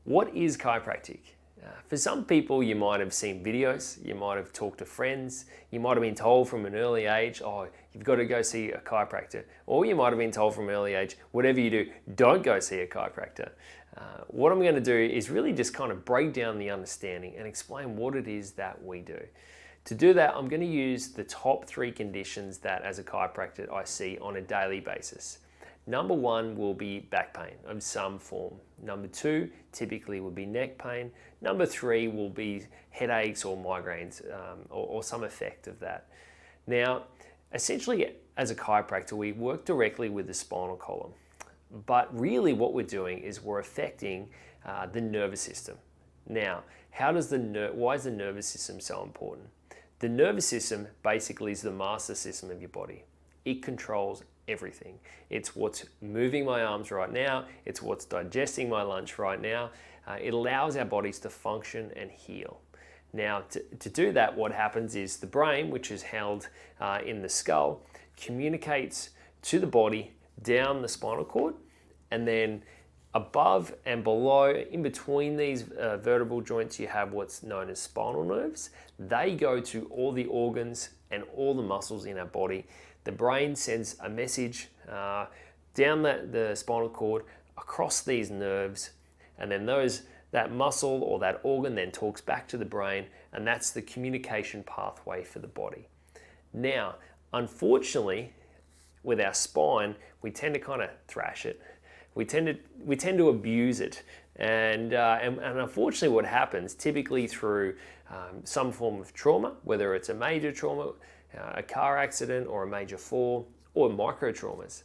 What is chiropractic? For some people, you might have seen videos, you might have talked to friends, you might have been told from an early age, oh, you've got to go see a chiropractor. Or you might have been told from an early age, whatever you do, don't go see a chiropractor. What I'm going to do is really just kind of break down the understanding and explain what it is that we do. To do that, I'm going to use the top 3 conditions that as a chiropractor I see on a daily basis. Number 1 will be back pain of some form. Number 2 typically will be neck pain. Number 3 will be headaches or migraines or some effect of that. Now, essentially as a chiropractor, we work directly with the spinal column. But really what we're doing is we're affecting the nervous system. Now, why is the nervous system so important? The nervous system basically is the master system of your body. It controls everything. It's what's moving my arms right now. It's what's digesting my lunch right now. It allows our bodies to function and heal. Now, to do that, what happens is the brain, which is held in the skull, communicates to the body down the spinal cord, and then above and below, in between these vertebral joints, you have what's known as spinal nerves. They go to all the organs and all the muscles in our body. The brain sends a message down the spinal cord across these nerves, and then that muscle or that organ then talks back to the brain, and that's the communication pathway for the body. Now, unfortunately, with our spine, we tend to kind of thrash it. We tend to abuse it, and unfortunately, what happens typically through some form of trauma, whether it's a major trauma, a car accident, or a major fall, or micro traumas,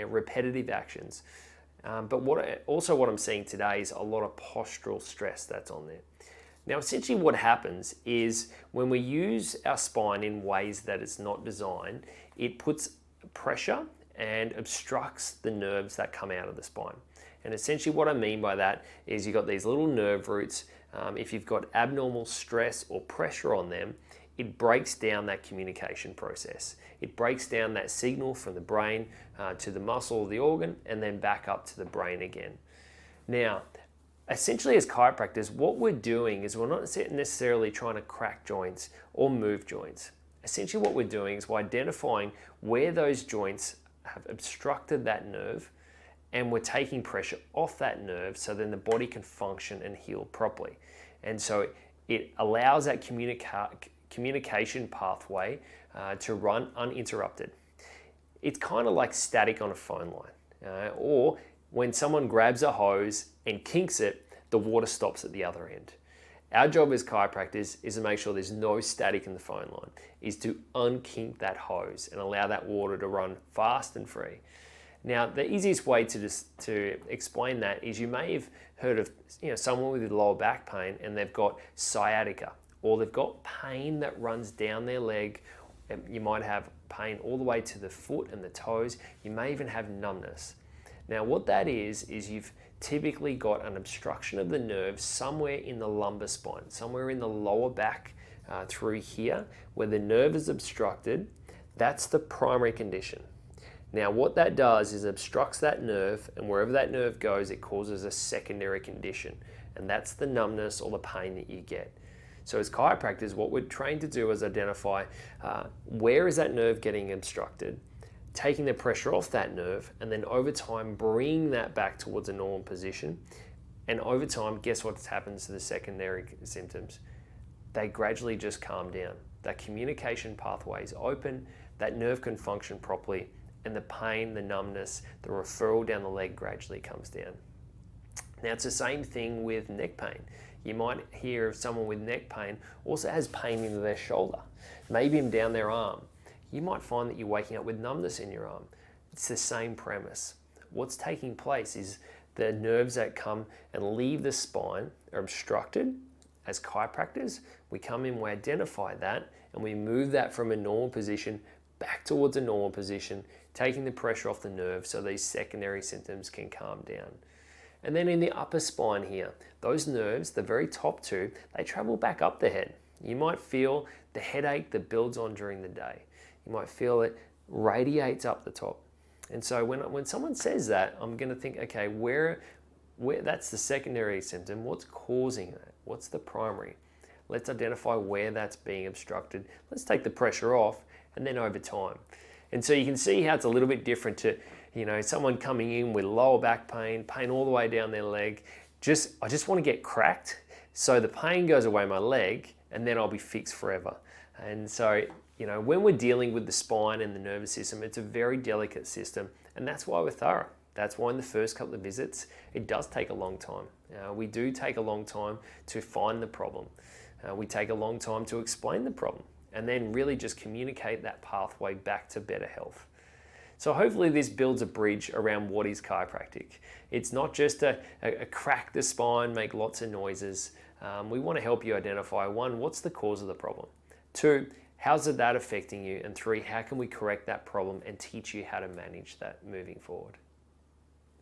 repetitive actions. But what I'm seeing today is a lot of postural stress that's on there. Now, essentially what happens is when we use our spine in ways that it's not designed, it puts pressure and obstructs the nerves that come out of the spine. And essentially what I mean by that is you've got these little nerve roots. If you've got abnormal stress or pressure on them, it breaks down that communication process. It breaks down that signal from the brain to the muscle or the organ, and then back up to the brain again. Now, essentially as chiropractors, what we're doing is we're not necessarily trying to crack joints or move joints. Essentially what we're doing is we're identifying where those joints have obstructed that nerve, and we're taking pressure off that nerve so then the body can function and heal properly. And so it allows that communication pathway to run uninterrupted. It's kind of like static on a phone line, or when someone grabs a hose and kinks it, the water stops at the other end. Our job as chiropractors is to make sure there's no static in the phone line, is to unkink that hose and allow that water to run fast and free. Now, the easiest way to explain that is you may have heard of someone with lower back pain and they've got sciatica, or they've got pain that runs down their leg. You might have pain all the way to the foot and the toes. You may even have numbness. Now, what that is you've typically got an obstruction of the nerve somewhere in the lumbar spine, somewhere in the lower back through here, where the nerve is obstructed. That's the primary condition. Now, what that does is obstructs that nerve, and wherever that nerve goes, it causes a secondary condition, and that's the numbness or the pain that you get. So as chiropractors, what we're trained to do is identify where is that nerve getting obstructed, taking the pressure off that nerve, and then over time bring that back towards a normal position. And over time, guess what happens to the secondary symptoms? They gradually just calm down. That communication pathway is open, that nerve can function properly, and the pain, the numbness, the referral down the leg gradually comes down. Now, it's the same thing with neck pain. You might hear of someone with neck pain also has pain in their shoulder, maybe even down their arm. You might find that you're waking up with numbness in your arm. It's the same premise. What's taking place is the nerves that come and leave the spine are obstructed. As chiropractors, we come in, we identify that, and we move that from a normal position back towards a normal position, taking the pressure off the nerve so these secondary symptoms can calm down. And then in the upper spine here, those nerves, the very top two, they travel back up the head. You might feel the headache that builds on during the day. You might feel it radiates up the top. And so when someone says that, I'm going to think, okay, where that's the secondary symptom. What's causing that? What's the primary? Let's identify where that's being obstructed. Let's take the pressure off, and then over time. And so you can see how it's a little bit different to, someone coming in with lower back pain all the way down their leg. I just want to get cracked so the pain goes away my leg, and then I'll be fixed forever. And so, when we're dealing with the spine and the nervous system, it's a very delicate system, and that's why we're thorough. That's why in the first couple of visits, it does take a long time. We do take a long time to find the problem. We take a long time to explain the problem, and then really just communicate that pathway back to better health. So hopefully this builds a bridge around what is chiropractic. It's not just a crack the spine, make lots of noises. We want to help you identify, 1, what's the cause of the problem? 2, how's that affecting you? And 3, how can we correct that problem and teach you how to manage that moving forward?